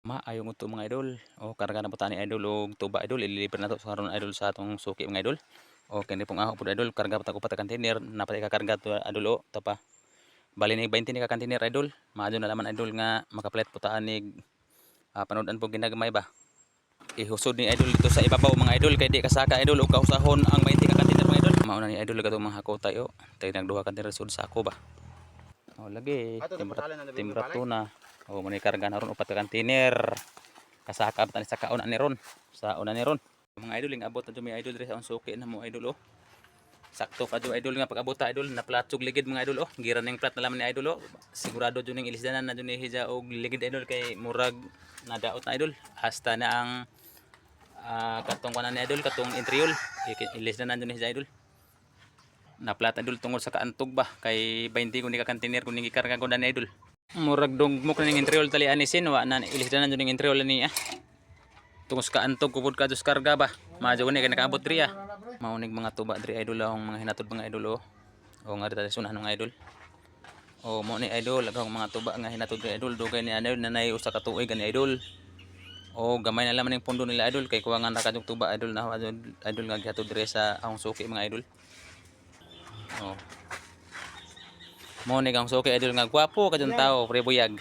Maayong udto mga idol. O karga na po ni idol og tuba idol, ililibre na to sa karon idol sa atong suki mga idol. O kini pong aho pud idol, karga pa ta ko pa ta container, napay kakarga to idol o tapa. Bali ni 20 ni ka container idol. Maadyo na laman idol nga makapalit po taan ni panood-an po ginagmay ba. Ihusod ni idol dito sa ibabaw mga idol kay di kasaka idol og kausahon ang 20 ka container mga idol. Mao na ni idol kadto mga hako tayo. Tay nagduha ka container sud sa ako ba. O lagi timbrato na. O mo ni karga na ron upat ka container. Kasaka pa sa kaon ani ron. Sa una ni ron. Mga idol ing abot na mi idol diri sa suki na mo idol o. Sakto ka jo idol nga pag-abot ta idol na platsog ligid mga idol o. Giran ning plat na laman ni idol o. Sigurado jud ning ilisdanan na jud ni hija og ligid idol kay murag nadaot na idol. Hasta na ang katong kanan ni idol katong intriol. Ilisdanan jud ni hija idol. Na plat idol tungod sa kaantog ba kay 20 kun di ka container kun gikarga ko na idol. Murag dugmok ning intriol tali anisin wa na ilisdanan jud ning intriol ni tungos ka antog kupod ka dos karga ba madyo ni kay nakaabot diri maunig mga tuba diri idol ang mga hinatod mga idol o nga dito sunan mga idol o mo ni idol ang mga tuba nga hinatod diri idol dugay ni idol nanay usa ka tuig ani idol o gamay na laman ning pundo nila idol kay kuwangan ra kadtong tuba idol na idol nga gihatod diri sa ang suki mga idol o mo ni ang suki idol nga gwapo kadtong tawo pre buyag.